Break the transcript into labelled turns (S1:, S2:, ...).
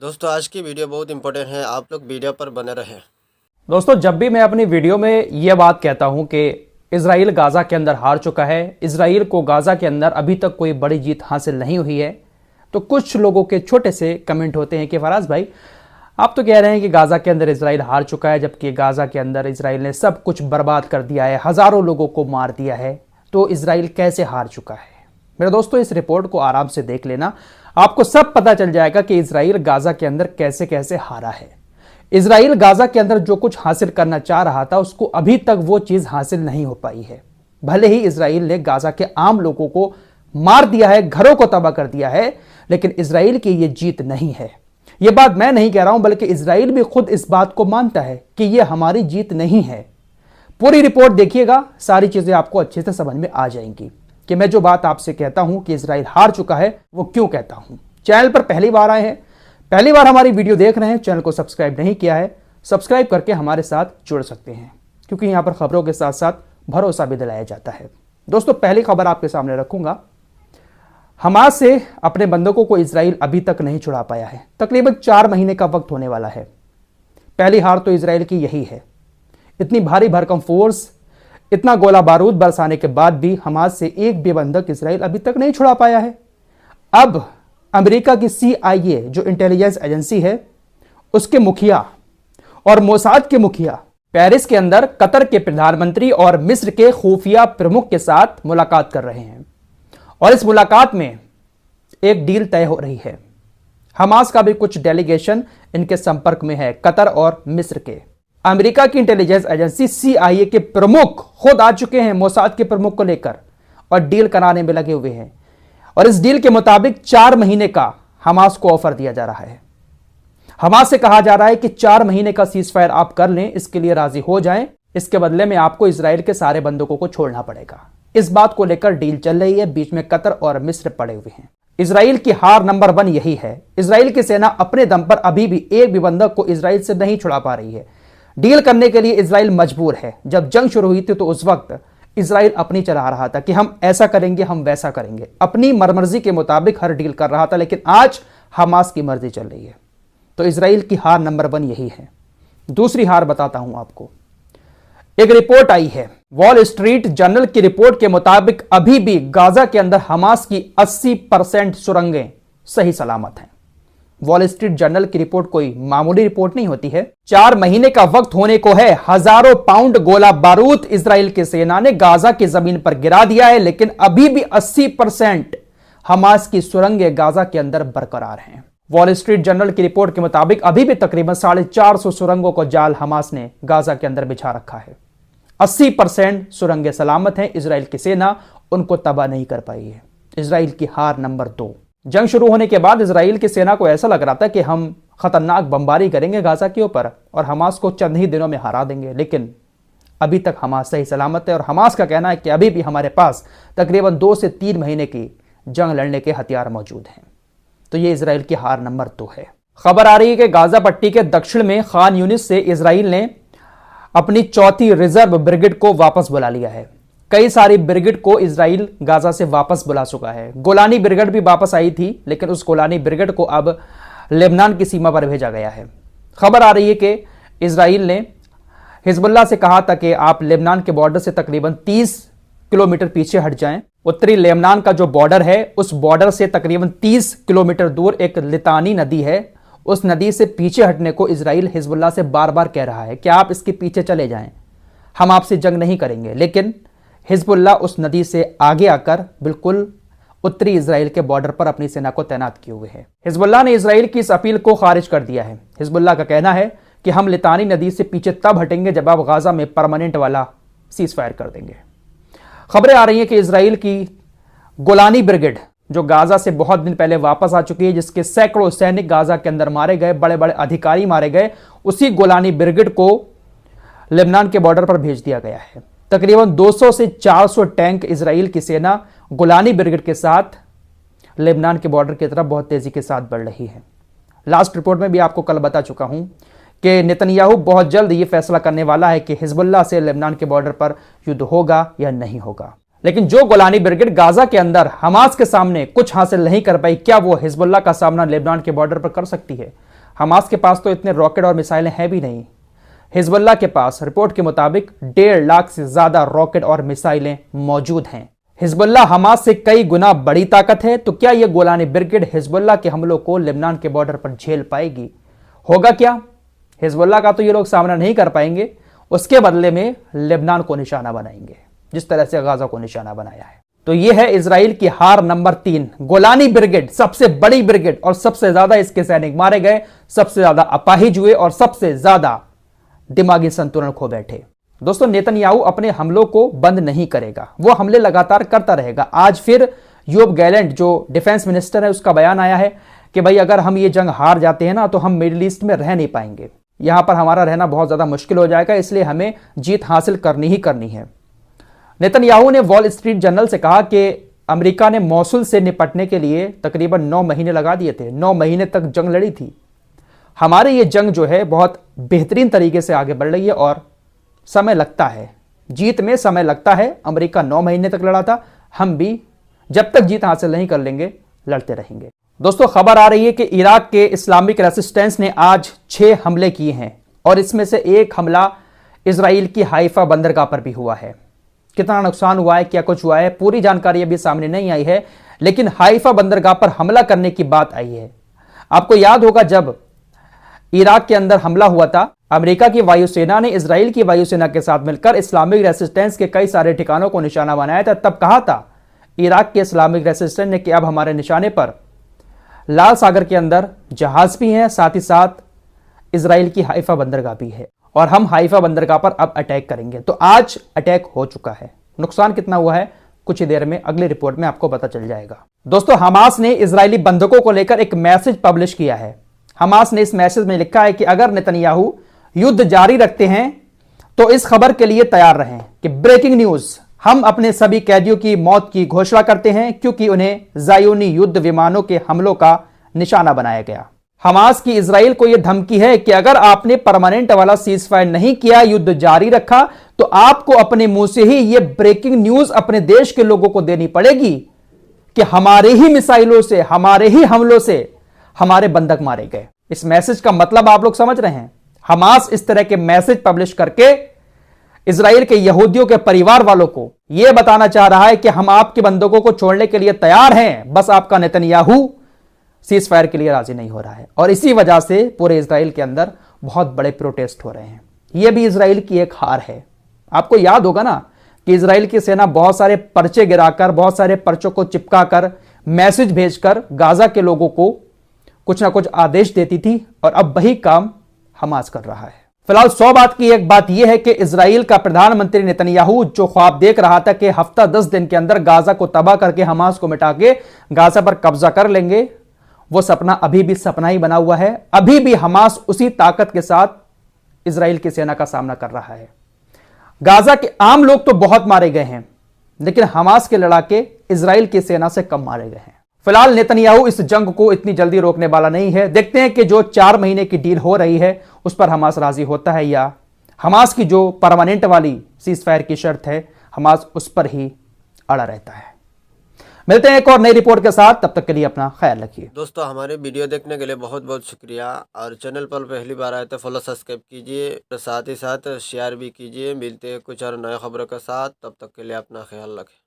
S1: दोस्तों आज की वीडियो बहुत इंपॉर्टेंट है, आप लोग वीडियो पर बने रहें।
S2: दोस्तों जब भी मैं अपनी वीडियो में यह बात कहता हूं कि इजराइल गाजा के अंदर हार चुका है, इजराइल को गाजा के अंदर अभी तक कोई बड़ी जीत हासिल नहीं हुई है, तो कुछ लोगों के छोटे से कमेंट होते हैं कि फराज भाई आप तो कह रहे हैं कि गाजा के अंदर इजराइल हार चुका है, जबकि गाजा के अंदर इजराइल ने सब कुछ बर्बाद कर दिया है, हजारों लोगों को मार दिया है, तो इजराइल कैसे हार चुका है। मेरे दोस्तों इस रिपोर्ट को आराम से देख लेना, आपको सब पता चल जाएगा कि इजराइल गाजा के अंदर कैसे कैसे हारा है। इजराइल गाजा के अंदर जो कुछ हासिल करना चाह रहा था उसको अभी तक वो चीज हासिल नहीं हो पाई है। भले ही इजराइल ने गाजा के आम लोगों को मार दिया है, घरों को तबाह कर दिया है, लेकिन इजराइल की ये जीत नहीं है। यह बात मैं नहीं कह रहा हूं, बल्कि इजराइल भी खुद इस बात को मानता है कि यह हमारी जीत नहीं है। पूरी रिपोर्ट देखिएगा, सारी चीजें आपको अच्छे से समझ में आ जाएंगी कि मैं जो बात आपसे कहता हूं कि इजराइल हार चुका है वो क्यों कहता हूं। चैनल पर पहली बार आए हैं, पहली बार हमारी वीडियो देख रहे हैं, चैनल को सब्सक्राइब नहीं किया है, सब्सक्राइब करके हमारे साथ जुड़ सकते हैं, क्योंकि यहां पर खबरों के साथ साथ भरोसा भी दिलाया जाता है। दोस्तों पहली खबर आपके सामने रखूंगा, हमास से अपने बंधकों को इजराइल अभी तक नहीं छुड़ा पाया है। तकरीबन 4 महीने का वक्त होने वाला है। पहली हार तो इजराइल की यही है। इतनी भारी भरकम फोर्स, इतना गोला बारूद बरसाने के बाद भी हमास से एक भी बंधक इजराइल अभी तक नहीं छुड़ा पाया है। अब अमेरिका की CIA जो इंटेलिजेंस एजेंसी है, उसके मुखिया और मोसाद के मुखिया पेरिस के अंदर कतर के प्रधानमंत्री और मिस्र के खुफिया प्रमुख के साथ मुलाकात कर रहे हैं, और इस मुलाकात में एक डील तय हो रही है। हमास का भी कुछ डेलीगेशन इनके संपर्क में है, कतर और मिस्र के। अमेरिका की इंटेलिजेंस एजेंसी CIA के प्रमुख खुद आ चुके हैं मोसाद के प्रमुख को लेकर और डील कराने में लगे हुए हैं, और इस डील के मुताबिक 4 महीने का हमास को ऑफर दिया जा रहा है। हमास से कहा जा रहा है कि 4 महीने का सीजफायर आप कर लें, इसके लिए राजी हो जाएं, इसके बदले में आपको इजराइल के सारे बंधकों को छोड़ना पड़ेगा। इस बात को लेकर डील चल रही है, बीच में कतर और मिस्र पड़े हुए हैं। इजराइल की हार नंबर 1 यही है। इजराइल की सेना अपने दम पर अभी भी एक भी बंधक को इजराइल से नहीं छुड़ा पा रही है। डील करने के लिए इजराइल मजबूर है। जब जंग शुरू हुई थी तो उस वक्त इजराइल अपनी चला रहा था कि हम ऐसा करेंगे, हम वैसा करेंगे, अपनी मर्जी के मुताबिक हर डील कर रहा था, लेकिन आज हमास की मर्जी चल रही है। तो इजराइल की हार नंबर 1 यही है। दूसरी हार बताता हूं आपको। एक रिपोर्ट आई है, वॉल स्ट्रीट जर्नल की रिपोर्ट के मुताबिक अभी भी गाजा के अंदर हमास की 80% सुरंगें सही सलामत हैं। वॉल स्ट्रीट जर्नल की रिपोर्ट कोई मामूली रिपोर्ट नहीं होती है। 4 महीने का वक्त होने को है, हजारों पाउंड गोला बारूद इजराइल की सेना ने गाजा की जमीन पर गिरा दिया है, लेकिन अभी भी 80% हमास की सुरंगें गाजा के अंदर बरकरार हैं। वॉल स्ट्रीट जर्नल की रिपोर्ट के मुताबिक अभी भी तकरीबन 450 सुरंगों को जाल हमास ने गाजा के अंदर बिछा रखा है। 80% सुरंगें सलामत हैं। इजराइल की सेना उनको तबाह नहीं कर पाई है। इजराइल की हार नंबर 2। जंग शुरू होने के बाद इजराइल की सेना को ऐसा लग रहा था कि हम खतरनाक बमबारी करेंगे गाजा के ऊपर और हमास को चंद ही दिनों में हरा देंगे, लेकिन अभी तक हमास सही सलामत है। और हमास का कहना है कि अभी भी हमारे पास तकरीबन 2 से 3 महीने की जंग लड़ने के हथियार मौजूद हैं। तो ये इजराइल की हार नंबर 2 है। खबर आ रही है कि गाजा पट्टी के दक्षिण में खान यूनिस से इजराइल ने अपनी 4थी रिजर्व ब्रिगेड को वापस बुला लिया है। कई सारी ब्रिगेड को इजराइल गाजा से वापस बुला चुका है। गोलानी ब्रिगेड भी वापस आई थी, लेकिन उस गोलानी ब्रिगेड को अब लेबनान की सीमा पर भेजा गया है। खबर आ रही है कि इजराइल ने हिजबुल्लाह से कहा था कि आप लेबनान के बॉर्डर से तकरीबन 30 किलोमीटर पीछे हट जाएं। उत्तरी लेबनान का जो बॉर्डर है, उस बॉर्डर से तकरीबन 30 किलोमीटर दूर एक लितानी नदी है। उस नदी से पीछे हटने को इजराइल हिजबुल्लाह से बार बार कह रहा है कि आप इसके पीछे चले जाएं, हम आपसे जंग नहीं करेंगे। लेकिन हिजबुल्लाह उस नदी से आगे आकर बिल्कुल उत्तरी इजराइल के बॉर्डर पर अपनी सेना को तैनात किए हुए है। हिजबुल्लाह ने इजराइल की इस अपील को खारिज कर दिया है। हिजबुल्लाह का कहना है कि हम लितानी नदी से पीछे तब हटेंगे जब आप गाजा में परमानेंट वाला सीज फायर कर देंगे। खबरें आ रही हैं कि इजराइल की गोलानी ब्रिगेड जो गाजा से बहुत दिन पहले वापस आ चुकी है, जिसके सैकड़ों सैनिक गाजा के अंदर मारे गए, बड़े बड़े अधिकारी मारे गए, उसी गोलानी ब्रिगेड को लेबनान के बॉर्डर पर भेज दिया गया है। तकरीबन 200 से 400 टैंक इजराइल की सेना गोलानी ब्रिगेड के साथ लेबनान के बॉर्डर की तरफ बहुत तेजी के साथ बढ़ रही है। लास्ट रिपोर्ट में भी आपको कल बता चुका हूं कि नेतन्याहू बहुत जल्द ये फैसला करने वाला है कि हिजबुल्लाह से लेबनान के बॉर्डर पर युद्ध होगा या नहीं होगा। लेकिन जो गोलानी ब्रिगेड गाजा के अंदर हमास के सामने कुछ हासिल नहीं कर पाई, क्या वो हिजबुल्लाह का सामना लेबनान के बॉर्डर पर कर सकती है? हमास के पास तो इतने रॉकेट और मिसाइलें हैं भी नहीं। हिजबुल्लाह के पास रिपोर्ट के मुताबिक 1.5 लाख से ज्यादा रॉकेट और मिसाइलें मौजूद हैं। हिजबुल्लाह हमास से कई गुना बड़ी ताकत है, तो क्या यह गोलानी ब्रिगेड हिजबुल्लाह के हमलों को लेबनान के बॉर्डर पर झेल पाएगी? होगा क्या? हिजबुल्लाह का तो ये लोग सामना नहीं कर पाएंगे, उसके बदले में लेबनान को निशाना बनाएंगे, जिस तरह से गाजा को निशाना बनाया है। तो यह है इजराइल की हार नंबर 3। गोलानी ब्रिगेड सबसे बड़ी ब्रिगेड और सबसे ज्यादा इसके सैनिक मारे गए, सबसे ज्यादा अपाहिज हुए और सबसे ज्यादा दिमागी संतुलन खो बैठे। दोस्तों, नेतन्याहू अपने हमलों को बंद नहीं करेगा, वो हमले लगातार करता रहेगा। आज फिर योब गैलेंट जो डिफेंस मिनिस्टर है, उसका बयान आया है कि भाई अगर हम ये जंग हार जाते हैं ना तो हम मिडिल ईस्ट में रह नहीं पाएंगे, यहां पर हमारा रहना बहुत ज्यादा मुश्किल हो जाएगा, इसलिए हमें जीत हासिल करनी ही करनी है। नेतन्याहू ने वॉल स्ट्रीट जर्नल से कहा कि अमेरिका ने मौसुल से निपटने के लिए तकरीबन 9 महीने लगा दिए थे, 9 महीने तक जंग लड़ी थी। हमारी ये जंग जो है बहुत बेहतरीन तरीके से आगे बढ़ रही है और समय लगता है, जीत में समय लगता है। अमेरिका 9 महीने तक लड़ा था, हम भी जब तक जीत हासिल नहीं कर लेंगे लड़ते रहेंगे। दोस्तों, खबर आ रही है कि इराक के इस्लामिक रेसिस्टेंस ने आज 6 हमले किए हैं और इसमें से एक हमला इजराइल की हाइफा बंदरगाह पर भी हुआ है। कितना नुकसान हुआ है, क्या कुछ हुआ है, पूरी जानकारी अभी सामने नहीं आई है, लेकिन हाइफा बंदरगाह पर हमला करने की बात आई है। आपको याद होगा जब इराक के अंदर हमला हुआ था, अमेरिका की वायुसेना ने इजराइल की वायुसेना के साथ मिलकर इस्लामिक रेसिस्टेंस के कई सारे ठिकानों को निशाना बनाया था। तब कहा था इराक के इस्लामिक रेसिस्टेंस ने कि अब हमारे निशाने पर लाल सागर के अंदर जहाज भी हैं, साथ ही साथ इजराइल की हाइफा बंदरगाह भी है और हम हाइफा बंदरगाह पर अब अटैक करेंगे। तो आज अटैक हो चुका है। नुकसान कितना हुआ है कुछ ही देर में अगली रिपोर्ट में आपको पता चल जाएगा। दोस्तों, हमास ने इजरायली बंधकों को लेकर एक मैसेज पब्लिश किया है। हमास ने इस मैसेज में लिखा है कि अगर नेतन्याहू युद्ध जारी रखते हैं तो इस खबर के लिए तैयार रहें कि ब्रेकिंग न्यूज, हम अपने सभी कैदियों की मौत की घोषणा करते हैं क्योंकि उन्हें ज़ायोनी युद्ध विमानों के हमलों का निशाना बनाया गया। हमास की इजराइल को यह धमकी है कि अगर आपने परमानेंट वाला सीज फायर नहीं किया, युद्ध जारी रखा, तो आपको अपने मुंह से ही यह ब्रेकिंग न्यूज अपने देश के लोगों को देनी पड़ेगी कि हमारे ही मिसाइलों से, हमारे ही हमलों से हमारे बंधक मारे गए। इस मैसेज का मतलब आप लोग समझ रहे हैं। हमास इस तरह के मैसेज पब्लिश करके इजराइल के यहूदियों के परिवार वालों को यह बताना चाह रहा है कि हम आपके बंधकों को छोड़ने के लिए तैयार हैं, बस आपका नेतन्याहू सीज फायर के लिए राजी नहीं हो रहा है। और इसी वजह से पूरे इजराइल के अंदर बहुत बड़े प्रोटेस्ट हो रहे हैं। यह भी इजराइल की एक हार है। आपको याद होगा ना कि इजराइल की सेना बहुत सारे पर्चे गिराकर, बहुत सारे पर्चों को चिपकाकर, मैसेज भेजकर गाजा के लोगों को कुछ ना कुछ आदेश देती थी और अब वही काम हमास कर रहा है। फिलहाल 100 बात की एक बात यह है कि इजराइल का प्रधानमंत्री नेतन्याहू जो ख्वाब देख रहा था कि हफ्ता 10 दिन के अंदर गाजा को तबाह करके हमास को मिटा के गाजा पर कब्जा कर लेंगे, वो सपना अभी भी सपना ही बना हुआ है। अभी भी हमास उसी ताकत के साथ इजराइल की सेना का सामना कर रहा है। गाजा के आम लोग तो बहुत मारे गए हैं, लेकिन हमास के लड़ाके इजराइल की सेना से कम मारे गए हैं। फिलहाल नेतन्याहू इस जंग को इतनी जल्दी रोकने वाला नहीं है। देखते हैं कि जो 4 महीने की डील हो रही है उस पर हमास राजी होता है या हमास की जो परमानेंट वाली सीज फायर की शर्त है हमास उस पर ही अड़ा रहता है। मिलते हैं एक और नई रिपोर्ट के साथ, तब तक के लिए अपना ख्याल रखिए।
S1: दोस्तों, हमारे वीडियो देखने के लिए बहुत बहुत शुक्रिया और चैनल पर पहली बार आए तो फॉलो सब्सक्राइब कीजिए, साथ ही साथ शेयर भी कीजिए। मिलते हैं कुछ और नए खबरों के साथ, तब तक के लिए अपना ख्याल रखें।